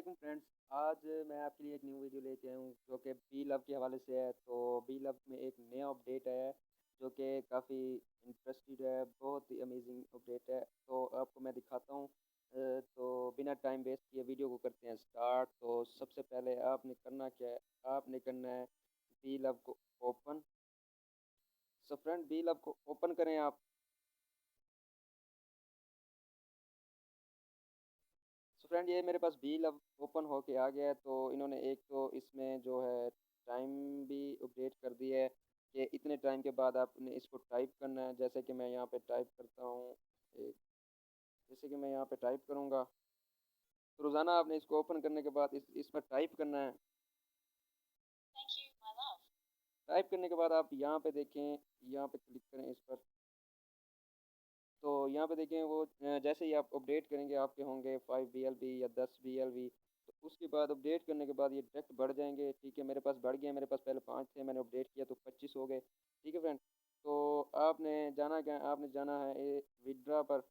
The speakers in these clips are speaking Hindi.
वालेकुम फ्रेंड्स। आज मैं आपके लिए एक न्यू वीडियो लेके आया हूँ जो कि बी लव के हवाले से है। तो बी लव में एक नया अपडेट आया है जो कि काफ़ी इंटरेस्टेड है, बहुत ही अमेजिंग अपडेट है। तो आपको मैं दिखाता हूँ। तो बिना टाइम वेस्ट किए वीडियो को करते हैं स्टार्ट। तो सबसे पहले आपने करना क्या है, आपने करना है बी लव को open. So friend, B love को ओपन करें आप। सो फ्रेंड, ये मेरे पास बी लव ओपन होके आ गया है। तो इन्होंने एक तो इसमें जो है टाइम भी अपडेट कर दिया है कि इतने टाइम के बाद आपने इसको टाइप करना है। जैसे कि मैं यहाँ पे टाइप करता हूँ एक जैसे कि मैं यहाँ पे टाइप करूँगा, तो रोज़ाना आपने इसको ओपन करने के बाद इस पर टाइप करना है। टाइप करने के बाद आप यहाँ पे देखें, यहाँ पे क्लिक करें इस पर। तो यहाँ पे देखें वो जैसे ही आप अपडेट करेंगे आपके होंगे 5 BLV या 10 BLV। तो उसके बाद अपडेट करने के बाद ये डायरेक्ट बढ़ जाएंगे। ठीक है, मेरे पास बढ़ गए, मेरे पास पहले 5 थे, मैंने अपडेट किया तो 25 हो गए। ठीक है फ्रेंड। तो आपने जाना क्या, आपने जाना है ये विड्रा पर।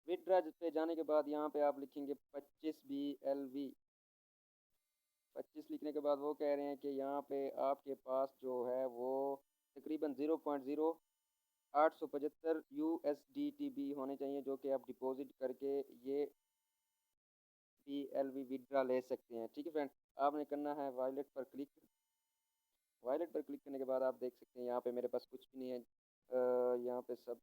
विड्रा पे जाने के बाद यहाँ पे आप लिखेंगे 25 BLV। 25 लिखने के बाद वो कह रहे हैं कि यहाँ पे आपके पास जो है वो तकरीबन 0.0875 USDT होने चाहिए, जो कि आप डिपॉजिट करके ये BLV विड्रा ले सकते हैं। ठीक है फ्रेंड, आपने करना है वॉलेट पर क्लिक। वॉलेट पर क्लिक करने के बाद आप देख सकते हैं यहाँ पे मेरे पास कुछ भी नहीं है। यहाँ पे सब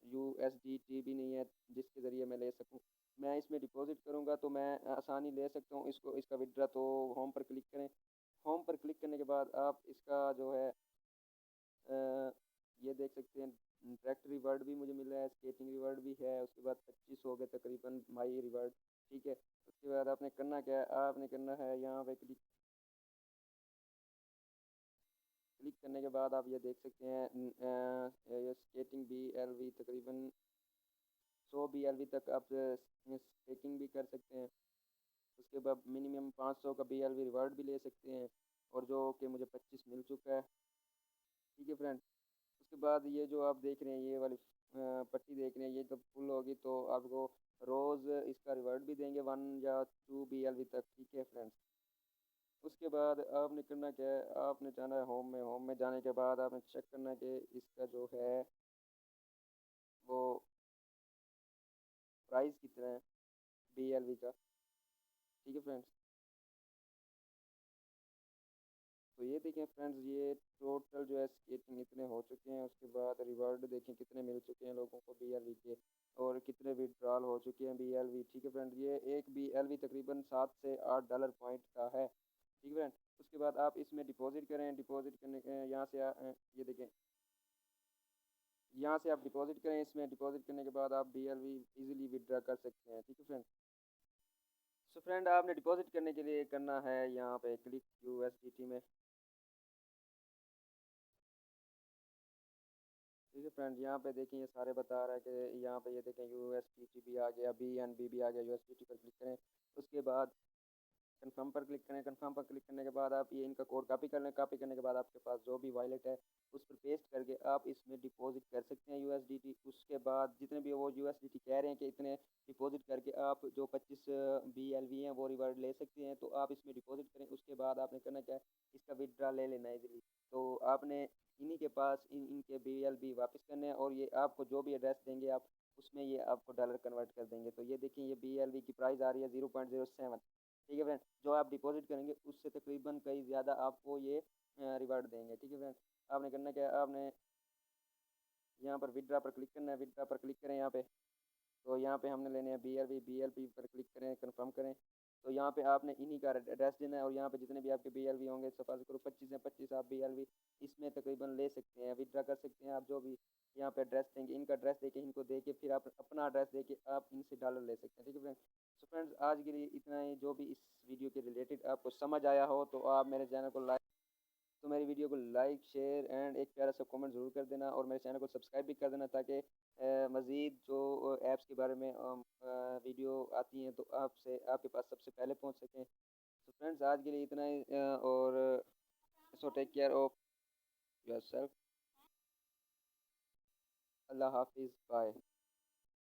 USDT भी नहीं है जिसके ज़रिए मैं ले सकूँ। मैं इसमें डिपॉजिट करूँगा तो मैं आसानी ले सकता हूँ इसको, इसका विड्रा। तो होम पर क्लिक करें। होम पर क्लिक करने के बाद आप इसका जो है अ, ये देख सकते हैं डायरेक्ट रिवार्ड भी मुझे मिल रहा है, स्केटिंग रिवार्ड भी है। उसके बाद 25 हो गए तकरीबन माई रिवार्ड। ठीक है, उसके बाद आपने करना क्या है, आपने करना है यहाँ पे क्लिक। क्लिक करने के बाद आप ये देख सकते हैं ये स्केटिंग BLV तकरीबन 100 BLV तक आप स्केटिंग भी कर सकते हैं। उसके बाद मिनिमम 500 का BLV रिवार्ड भी ले सकते हैं, और जो कि मुझे 25 मिल चुका है। ठीक है फ्रेंड, उसके बाद ये जो आप देख रहे हैं ये वाली पट्टी देख रहे हैं, ये जब फुल होगी तो आपको रोज़ इसका रिवार्ड भी देंगे 1 या 2 BLV तक। ठीक है फ्रेंड्स, उसके बाद आपने करना क्या है, आपने जाना है होम में। होम में जाने के बाद आपने चेक करना है कि इसका जो है वो प्राइस कितना है BLV का। ठीक है फ्रेंड्स, तो ये देखें फ्रेंड्स, ये टोटल जो है स्केटिंग इतने हो चुके हैं। उसके बाद रिवार्ड देखें कितने मिल चुके हैं लोगों को BLV के, और कितने विड्रॉल हो चुके हैं BLV। ठीक है फ्रेंड, ये एक BLV तकरीबन $7 से $8 पॉइंट का है। ठीक है फ्रेंड, उसके बाद आप इसमें डिपॉजिट करें। डिपॉजिट करने के यहाँ से ये देखें, यहाँ से आप डिपॉजिट करें। इसमें डिपॉजिट करने के बाद आप BLV इजीली विड्रा कर सकते हैं। ठीक है फ्रेंड। सो फ्रेंड, आपने डिपॉजिट करने के लिए करना है यहाँ पे क्लिक USDT में। ठीक है फ्रेंड, यहाँ पे देखें ये सारे बता रहा है कि यहाँ पे ये देखें USDT भी आ गया, BNB भी आ गया। USDT पर क्लिक करें, उसके बाद कंफर्म पर क्लिक करें। कंफर्म पर क्लिक करने के बाद आप ये इनका कोड कॉपी कर लें। कॉपी करने के बाद आपके पास जो भी वॉलेट है उस पर पेस्ट करके आप इसमें डिपॉजिट कर सकते हैं USDT। उसके बाद जितने भी वो USDT कह रहे हैं कि इतने डिपॉजिट करके आप जो 25 BLV हैं वो रिवार्ड ले सकते हैं, तो आप इसमें डिपॉजिट करें। उसके बाद आपने करना क्या है, इसका विड्रा ले लेना है इजीली। तो आपने इन्हीं के पास इनके BLV वापस करने हैं, और ये आपको जो भी एड्रेस देंगे आप उसमें ये आपको डॉलर कन्वर्ट कर देंगे। तो ये देखिए ये BLV की प्राइस आ रही है 0.07। ठीक है फ्रेंड, जो आप डिपॉजिट करेंगे उससे तकरीबन कई ज़्यादा आपको ये रिवार्ड देंगे। ठीक है फ्रेंड, आपने करना क्या है, आपने यहाँ पर विड्रा पर क्लिक करना है। विड्रा पर क्लिक करें यहाँ पे। तो यहाँ पे हमने लेने हैं BLV। BLV पर क्लिक करें, कंफर्म करें। तो यहाँ पे आपने इन्हीं का एड्रेस देना है, और यहाँ पे जितने भी आपके BLV होंगे, सफाज करो 25 हैं, 25 आप BLV इसमें तकरीबन ले सकते हैं, विड्रा कर सकते हैं। आप जो भी यहाँ पे एड्रेस देंगे, इनका एड्रेस देके इनको दे के फिर आप अपना एड्रेस दे के आप इनसे डॉलर ले सकते हैं। ठीक है फ्रेंड्स। सो फ्रेंड्स, आज के लिए इतना ही। जो भी इस वीडियो के रिलेटेड आपको समझ आया हो तो आप मेरे चैनल को लाइक तो मेरी वीडियो को लाइक शेयर एंड एक प्यारा सा कमेंट ज़रूर कर देना, और मेरे चैनल को सब्सक्राइब भी कर देना, ताकि मज़ीद जो ऐप्स के बारे में वीडियो आती हैं तो आपसे आपके पास सबसे पहले पहुंच सकें। तो फ्रेंड्स, आज के लिए इतना ही। और so take care of yourself. अल्लाह हाफिज़, बाय।